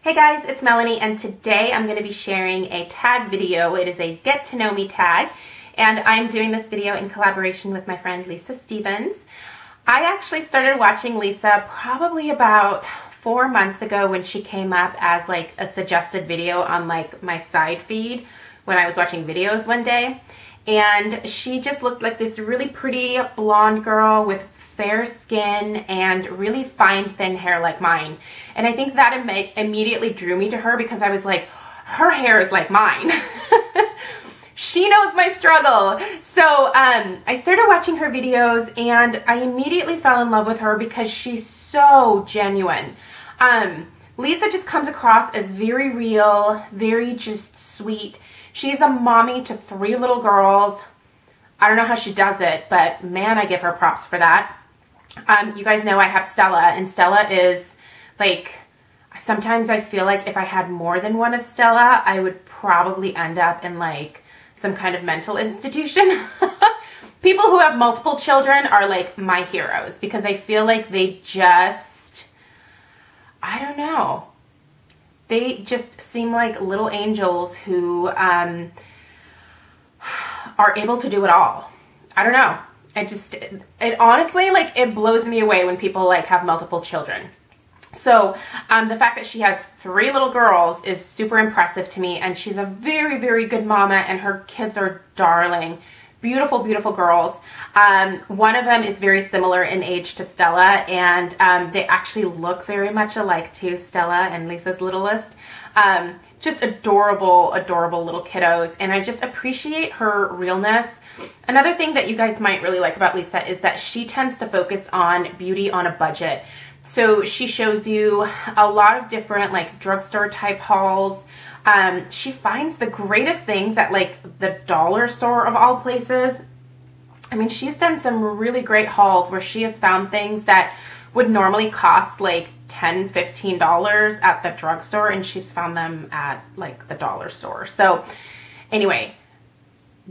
Hey guys, it's Melanie, and today I'm going to be sharing a tag video. It is a get to know me tag, and I'm doing this video in collaboration with my friend Lisa Stevens. I actually started watching Lisa probably about 4 months ago when she came up as like a suggested video on like my side feed when I was watching videos one day. And she just looked like this really pretty blonde girl with fair skin and really fine thin hair like mine. And I think that immediately drew me to her because I was like, her hair is like mine. She knows my struggle. So I started watching her videos and I immediately fell in love with her because she's so genuine. Lisa just comes across as very real, very just sweet. She's a mommy to 3 little girls. I don't know how she does it, but man, I give her props for that. You guys know I have Stella, and Stella is like, sometimes I feel like if I had more than one of Stella, I would probably end up in like some kind of mental institution. People who have multiple children are like my heroes because I feel like they just, I don't know. They just seem like little angels who are able to do it all. I don't know. It honestly, like, it blows me away when people like have multiple children. So the fact that she has 3 little girls is super impressive to me, and she's a very, very good mama, and her kids are darling. Beautiful, beautiful girls. One of them is very similar in age to Stella, and they actually look very much alike too, Stella and Lisa's littlest. Just adorable, adorable little kiddos, and I just appreciate her realness. Another thing that you guys might really like about Lisa is that she tends to focus on beauty on a budget. So she shows you a lot of different like drugstore type hauls. She finds the greatest things at like the dollar store of all places. I mean, she's done some really great hauls where she has found things that would normally cost like $10, $15 at the drugstore, and she's found them at like the dollar store. So anyway,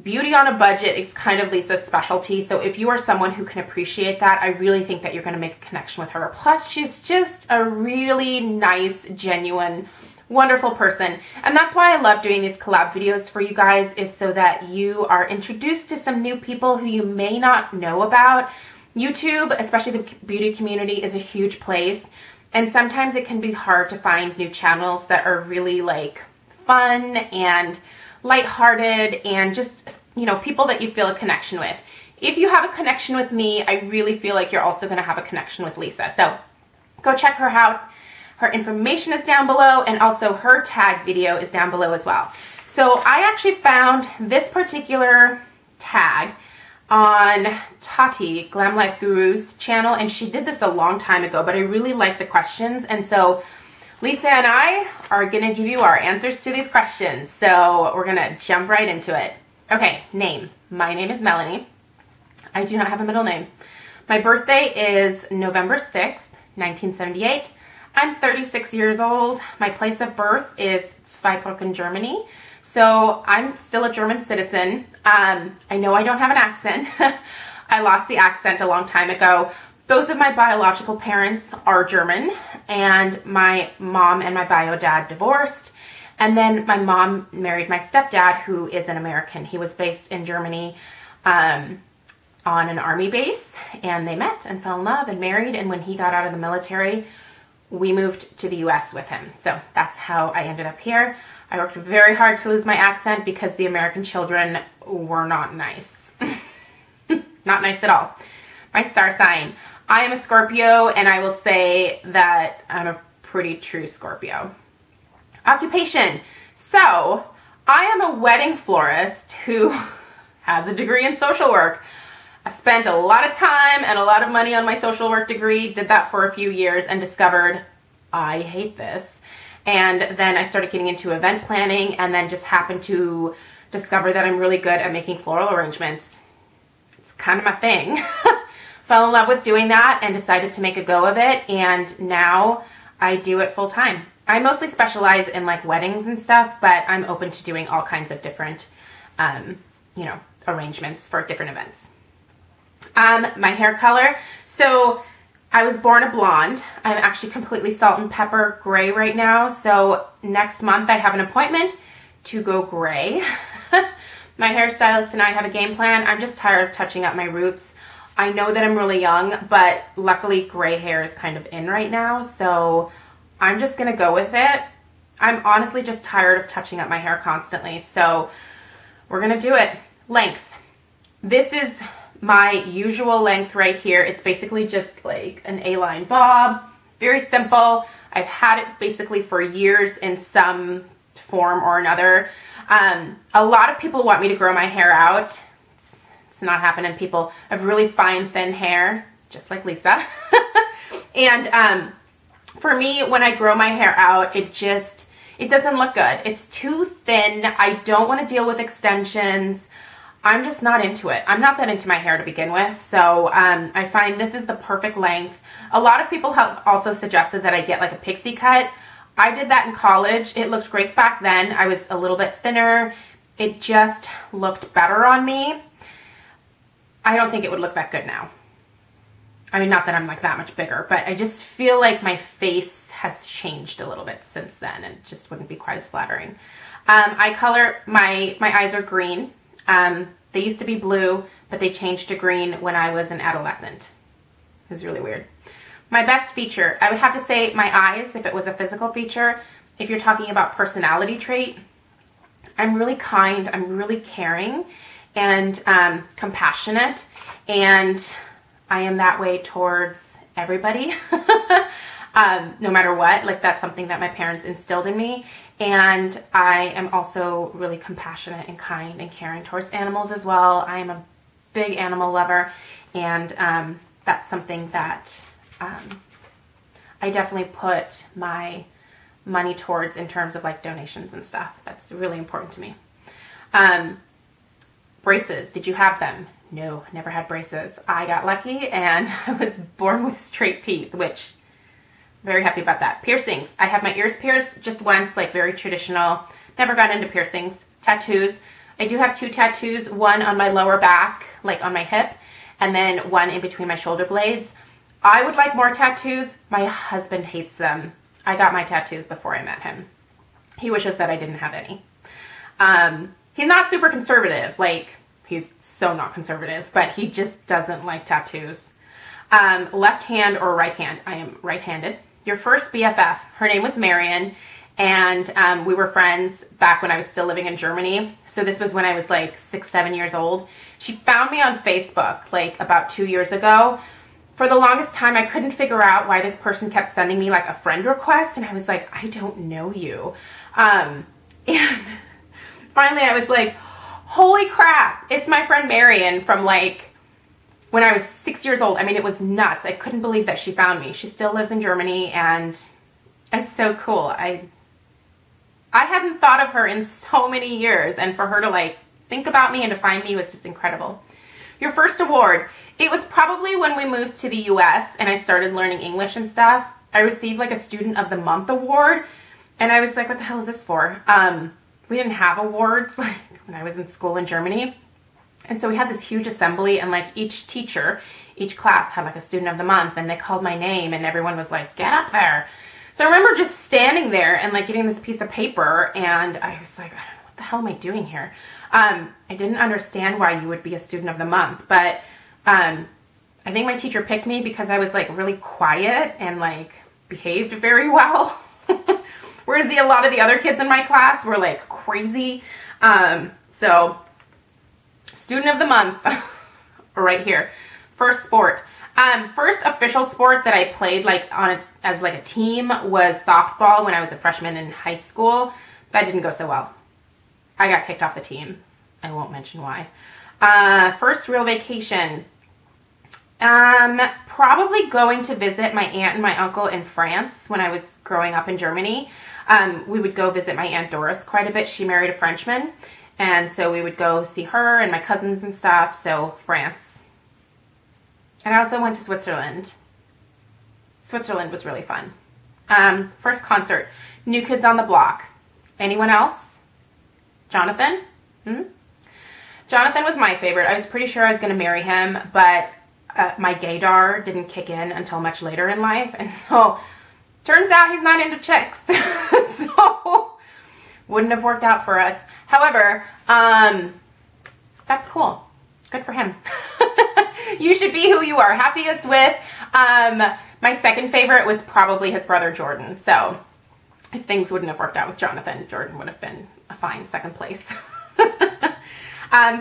beauty on a budget is kind of Lisa's specialty. So if you are someone who can appreciate that, I really think that you're going to make a connection with her. Plus, she's just a really nice, genuine, wonderful person. And that's why I love doing these collab videos for you guys, is so that you are introduced to some new people who you may not know about. YouTube, especially the beauty community, is a huge place. And sometimes it can be hard to find new channels that are really like fun and lighthearted and just, you know, people that you feel a connection with. If you have a connection with me, I really feel like you're also going to have a connection with Lisa. So go check her out. Her information is down below, and also her tag video is down below as well. So I actually found this particular tag on Tati, Glam Life Guru's channel, and she did this a long time ago, but I really like the questions, and so Lisa and I are going to give you our answers to these questions. So we're going to jump right into it. Okay, name. My name is Melanie. I do not have a middle name. My birthday is November 6th, 1978. I'm 36 years old. My place of birth is Zweibrücken, Germany. So I'm still a German citizen. I know I don't have an accent. I lost the accent a long time ago. Both of my biological parents are German, and my mom and my bio dad divorced. And then my mom married my stepdad, who is an American. He was based in Germany on an army base, and they met and fell in love and married. And when he got out of the military, we moved to the US with him. So that's how I ended up here. I worked very hard to lose my accent because the American children were not nice. Not nice at all. My star sign. I am a Scorpio, and I will say that I'm a pretty true Scorpio. Occupation. So I am a wedding florist who has a degree in social work. I spent a lot of time and a lot of money on my social work degree, did that for a few years, and discovered I hate this. And then I started getting into event planning, and then just happened to discover that I'm really good at making floral arrangements. It's kind of my thing. Fell in love with doing that and decided to make a go of it, and now I do it full time. I mostly specialize in like weddings and stuff, but I'm open to doing all kinds of different, you know, arrangements for different events. My hair color. So I was born a blonde. I'm actually completely salt and pepper gray right now. So next month I have an appointment to go gray. My hairstylist and I have a game plan. I'm just tired of touching up my roots. I know that I'm really young, but luckily gray hair is kind of in right now. So I'm just gonna go with it. I'm honestly just tired of touching up my hair constantly. So we're gonna do it. Length. This is my usual length right here. It's basically just like an A-line bob. Very simple. I've had it basically for years in some form or another. A lot of people want me to grow my hair out. It's not happening, people. I have really fine, thin hair, just like Lisa. And for me, when I grow my hair out, it doesn't look good. It's too thin. I don't want to deal with extensions. I'm just not into it. I'm not that into my hair to begin with. So I find this is the perfect length. A lot of people have also suggested that I get like a pixie cut. I did that in college. It looked great back then. I was a little bit thinner. It just looked better on me. I don't think it would look that good now. I mean, not that I'm like that much bigger, but I just feel like my face has changed a little bit since then and it just wouldn't be quite as flattering. Eye color, my eyes are green. They used to be blue, but they changed to green when I was an adolescent. It was really weird. My best feature, I would have to say my eyes, if it was a physical feature. If you're talking about personality trait, I'm really kind, I'm really caring, and compassionate, and I am that way towards everybody, no matter what. Like, that's something that my parents instilled in me. And I am also really compassionate and kind and caring towards animals as well. I am a big animal lover, and that's something that I definitely put my money towards in terms of like donations and stuff. That's really important to me. Braces, did you have them? No, never had braces. I got lucky and I was born with straight teeth, which very happy about that. Piercings. I have my ears pierced just once, like very traditional. Never got into piercings. Tattoos. I do have 2 tattoos, one on my lower back, like on my hip, and then one in between my shoulder blades. I would like more tattoos. My husband hates them. I got my tattoos before I met him. He wishes that I didn't have any. He's not super conservative. Like, he's so not conservative, but he just doesn't like tattoos. Left hand or right hand? I am right-handed. Your first BFF, her name was Marion, and we were friends back when I was still living in Germany. So this was when I was like 6, 7 years old. She found me on Facebook like about 2 years ago. For the longest time, I couldn't figure out why this person kept sending me like a friend request, and I was like, I don't know you. And finally I was like, holy crap, it's my friend Marion from like when I was 6 years old. I mean, it was nuts. I couldn't believe that she found me. She still lives in Germany, and it's so cool. I hadn't thought of her in so many years, and for her to like think about me and to find me was just incredible. Your first award. It was probably when we moved to the US and I started learning English and stuff. I received like a Student of the Month award, and I was like, what the hell is this for? We didn't have awards like when I was in school in Germany. And so we had this huge assembly, and like each teacher, each class had like a Student of the Month, and they called my name and everyone was like, get up there. So I remember just standing there and like getting this piece of paper, and I was like, I don't know, what the hell am I doing here? I didn't understand why you would be a Student of the Month, but I think my teacher picked me because I was like really quiet and like behaved very well. Whereas a lot of the other kids in my class were like crazy. So Student of the Month right here. First sport. First official sport that I played like as like a team was softball when I was a freshman in high school. That didn't go so well. I got kicked off the team. I won't mention why. First real vacation. Probably going to visit my aunt and my uncle in France when I was growing up in Germany. We would go visit my Aunt Doris quite a bit. She married a Frenchman, and so we would go see her and my cousins and stuff. So France. And I also went to Switzerland. Switzerland was really fun. First concert. New Kids on the Block. Anyone else? Jonathan? Jonathan was my favorite. I was pretty sure I was going to marry him, but my gaydar didn't kick in until much later in life. And so turns out he's not into chicks. So wouldn't have worked out for us. However, that's cool. Good for him. You should be who you are happiest with. My second favorite was probably his brother Jordan. So if things wouldn't have worked out with Jonathan, Jordan would have been a fine second place.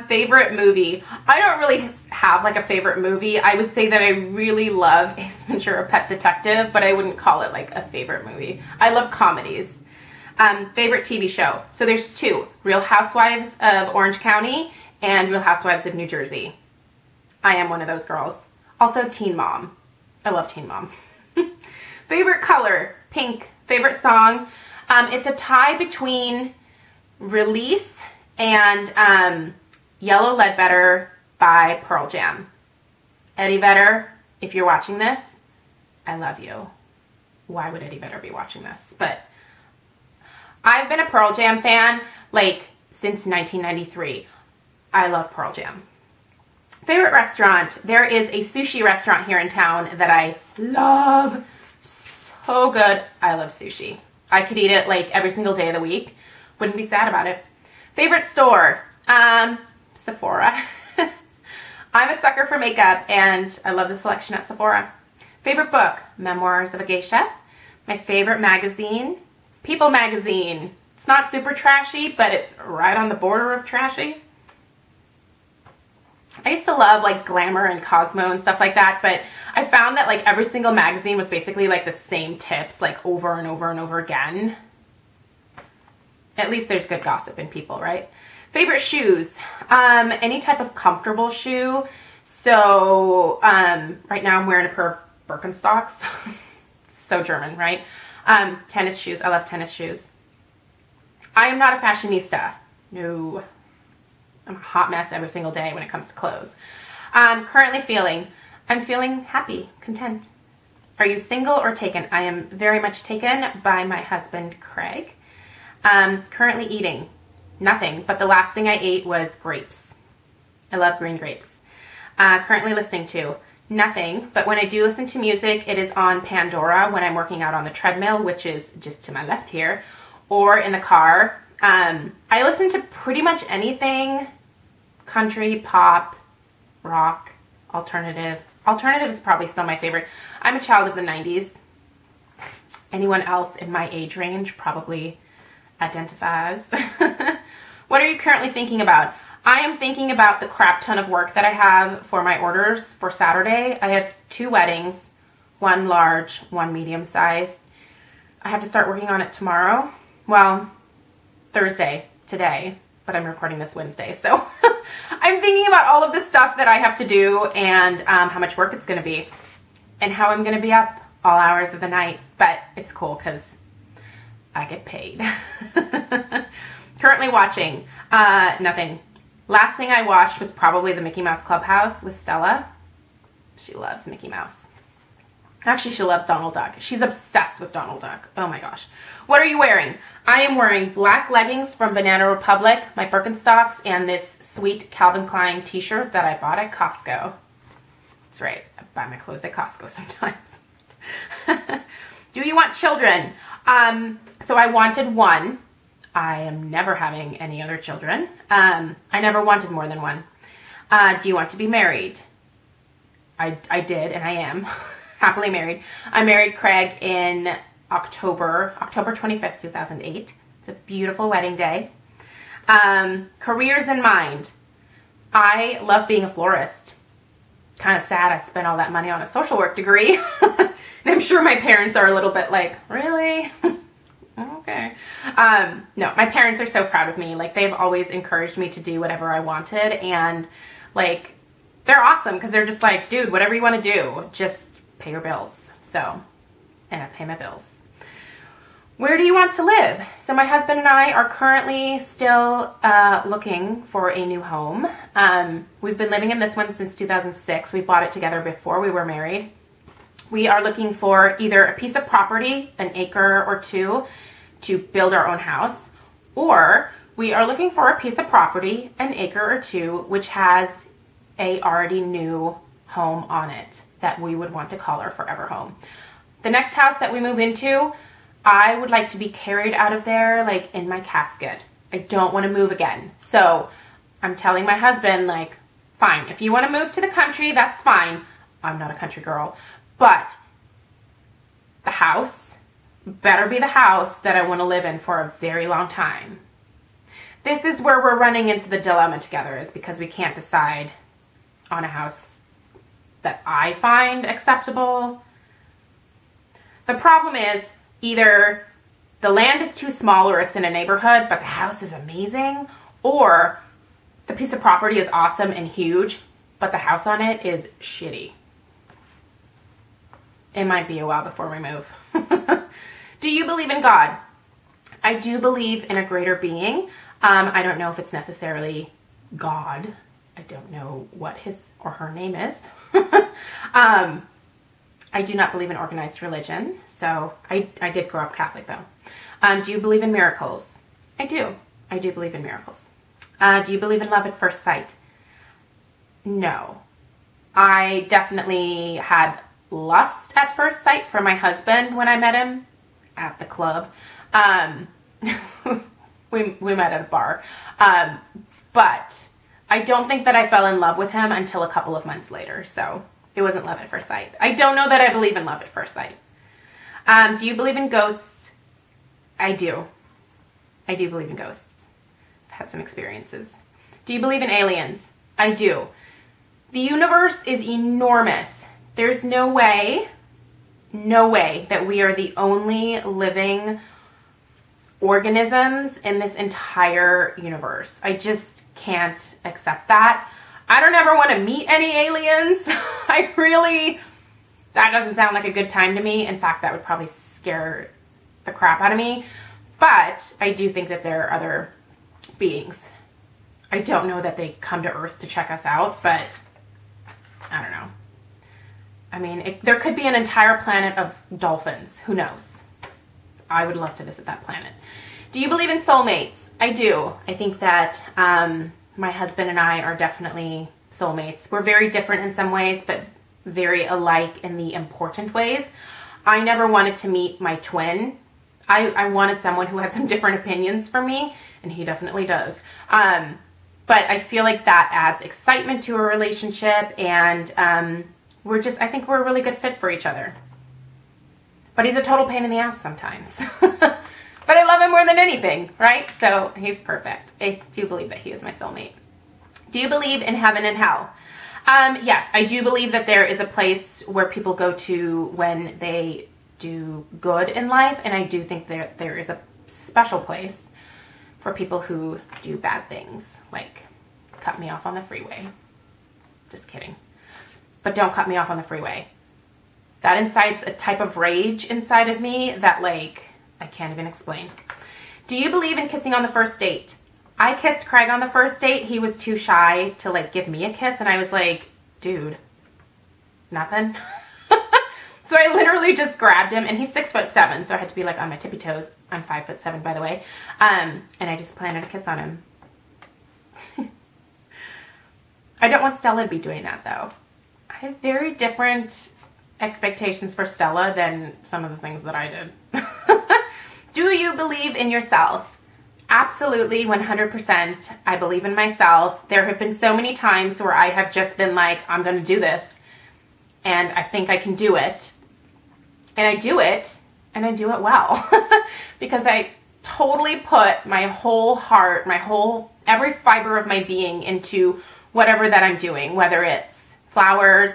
Favorite movie. I don't really have like a favorite movie. I would say that I really love Ace Ventura: Pet Detective, but I wouldn't call it like a favorite movie. I love comedies. Favorite TV show. So there's two. Real Housewives of Orange County and Real Housewives of New Jersey. I am one of those girls. Also Teen Mom. I love Teen Mom. Favorite color. Pink. Favorite song. It's a tie between Release and Yellow Ledbetter by Pearl Jam. Eddie Vedder, if you're watching this, I love you. Why would Eddie Vedder be watching this? But I've been a Pearl Jam fan like since 1993. I love Pearl Jam. Favorite restaurant. There is a sushi restaurant here in town that I love. So good. I love sushi. I could eat it like every single day of the week. Wouldn't be sad about it. Favorite store. Sephora. I'm a sucker for makeup and I love the selection at Sephora. Favorite book. Memoirs of a Geisha. My favorite magazine. People magazine. It's not super trashy, but it's right on the border of trashy. I used to love like Glamour and Cosmo and stuff like that, but I found that like every single magazine was basically like the same tips like over and over and over again. At least there's good gossip in People, right? Favorite shoes. Any type of comfortable shoe. So right now I'm wearing a pair of Birkenstocks. So German, right? Tennis shoes. I love tennis shoes. I am not a fashionista. No. I'm a hot mess every single day when it comes to clothes. Currently feeling. I'm feeling happy, content. Are you single or taken? I am very much taken by my husband, Craig. Currently eating. Nothing, but the last thing I ate was grapes. I love green grapes. Currently listening to. Nothing, but when I do listen to music, it is on Pandora when I'm working out on the treadmill, which is just to my left here, or in the car. I listen to pretty much anything. Country, pop, rock, alternative. Alternative is probably still my favorite. I'm a child of the 90s. Anyone else in my age range probably identifies. What are you currently thinking about? I am thinking about the crap ton of work that I have for my orders for Saturday. I have 2 weddings, 1 large, 1 medium size. I have to start working on it tomorrow. Well, Thursday, today, but I'm recording this Wednesday. So I'm thinking about all of the stuff that I have to do and how much work it's going to be and how I'm going to be up all hours of the night. But it's cool because I get paid. Currently watching nothing. Last thing I watched was probably the Mickey Mouse Clubhouse with Stella. She loves Mickey Mouse. Actually, she loves Donald Duck. She's obsessed with Donald Duck. Oh my gosh. What are you wearing? I am wearing black leggings from Banana Republic, my Birkenstocks, and this sweet Calvin Klein t-shirt that I bought at Costco. That's right. I buy my clothes at Costco sometimes. Do you want children? So I wanted 1. I am never having any other children. I never wanted more than 1. Do you want to be married? I did, and I am happily married. I married Craig in October 25th, 2008. It's a beautiful wedding day. Careers in mind. I love being a florist. Kind of sad I spent all that money on a social work degree. And I'm sure my parents are a little bit like, really? Okay. No, my parents are so proud of me. Like, they've always encouraged me to do whatever I wanted, and like, they're awesome because they're just like, dude, whatever you want to do, just pay your bills. So, and I pay my bills. Where do you want to live? So my husband and I are currently still looking for a new home. We've been living in this one since 2006. We bought it together before we were married. We are looking for either a piece of property, an acre or 2, to build our own house, or we are looking for a piece of property, an acre or 2, which has a already new home on it that we would want to call our forever home. The next house that we move into, I would like to be carried out of there like in my casket. I don't want to move again. So I'm telling my husband, like, fine, if you want to move to the country, that's fine. I'm not a country girl. But the house better be the house that I want to live in for a very long time. This is where we're running into the dilemma together, is because we can't decide on a house that I find acceptable. The problem is either the land is too small or it's in a neighborhood, but the house is amazing, or the piece of property is awesome and huge, but the house on it is shitty. It might be a while before we move. Do you believe in God? I do believe in a greater being. I don't know if it's necessarily God. I don't know what his or her name is. I do not believe in organized religion, so I did grow up Catholic though. Do you believe in miracles? I do. I do believe in miracles. Do you believe in love at first sight? No. I definitely had lust at first sight for my husband when I met him at the club. We met at a bar. But I don't think that I fell in love with him until a couple of months later. So it wasn't love at first sight. I don't know that I believe in love at first sight. Do you believe in ghosts? I do. I do believe in ghosts. I've had some experiences. Do you believe in aliens? I do. The universe is enormous. There's no way that we are the only living organisms in this entire universe. I just can't accept that. I don't ever want to meet any aliens. That doesn't sound like a good time to me. In fact, that would probably scare the crap out of me. But I do think that there are other beings. I don't know that they come to Earth to check us out, but I don't know. I mean, there could be an entire planet of dolphins. Who knows? I would love to visit that planet. Do you believe in soulmates? I do. I think that my husband and I are definitely soulmates. We're very different in some ways, but very alike in the important ways. I never wanted to meet my twin. I wanted someone who had some different opinions from me, and he definitely does. But I feel like that adds excitement to a relationship, and I think we're a really good fit for each other. But he's a total pain in the ass sometimes. But I love him more than anything, right? So he's perfect. I do believe that he is my soulmate. Do you believe in heaven and hell? Yes, I do believe that there is a place where people go to when they do good in life, and I do think that there is a special place for people who do bad things, like cut me off on the freeway. Just kidding. But don't cut me off on the freeway. That incites a type of rage inside of me that, like, I can't even explain. Do you believe in kissing on the first date? I kissed Craig on the first date. He was too shy to, like, give me a kiss, and I was like, dude, nothing? So I literally just grabbed him, and he's 6'7", so I had to be, like, on my tippy toes. I'm 5'7", by the way. And I just planted a kiss on him. I don't want Stella to be doing that, though. I have very different expectations for Stella than some of the things that I did. Do you believe in yourself? Absolutely, 100%. I believe in myself. There have been so many times where I have just been like, I'm going to do this, and I think I can do it. And I do it, and I do it well. Because I totally put my whole heart, every fiber of my being into whatever that I'm doing, whether it's flowers,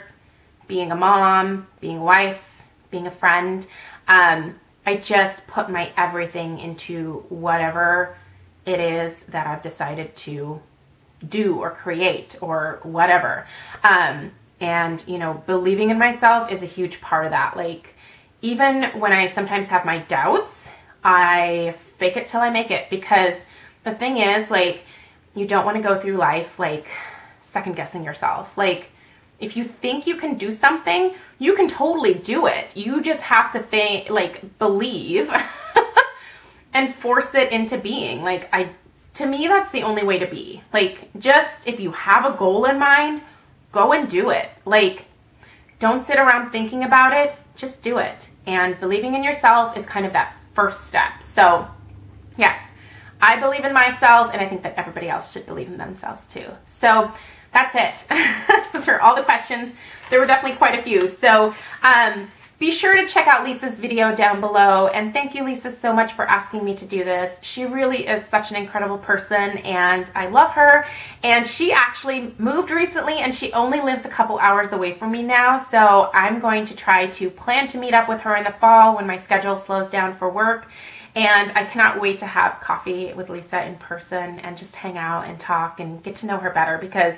being a mom, being a wife, being a friend. I just put my everything into whatever it is that I've decided to do or create or whatever. And, you know, believing in myself is a huge part of that. Like, even when I sometimes have my doubts, I fake it till I make it, because the thing is, like, you don't want to go through life, like, second guessing yourself. Like, if you think you can do something, you can totally do it. You just have to think, like, believe and force it into being. Like, to me, that's the only way to be. Like, just if you have a goal in mind, go and do it. Like, Don't sit around thinking about it, just do it. And believing in yourself is kind of that first step. So yes, I believe in myself, and I think that everybody else should believe in themselves too. So that's it. Those are all the questions. There were definitely quite a few. So be sure to check out Lisa's video down below. And thank you, Lisa, so much for asking me to do this. She really is such an incredible person, and I love her. And she actually moved recently, and she only lives a couple hours away from me now. So I'm going to try to plan to meet up with her in the fall when my schedule slows down for work. And I cannot wait to have coffee with Lisa in person and just hang out and talk and get to know her better, because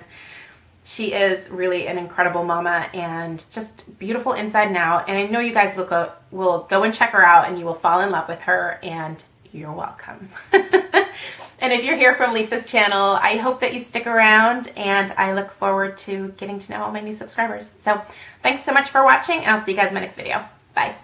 she is really an incredible mama and just beautiful inside and out. And I know you guys will go and check her out, and you will fall in love with her, and you're welcome. And if you're here from Lisa's channel, I hope that you stick around, and I look forward to getting to know all my new subscribers. So thanks so much for watching, and I'll see you guys in my next video. Bye.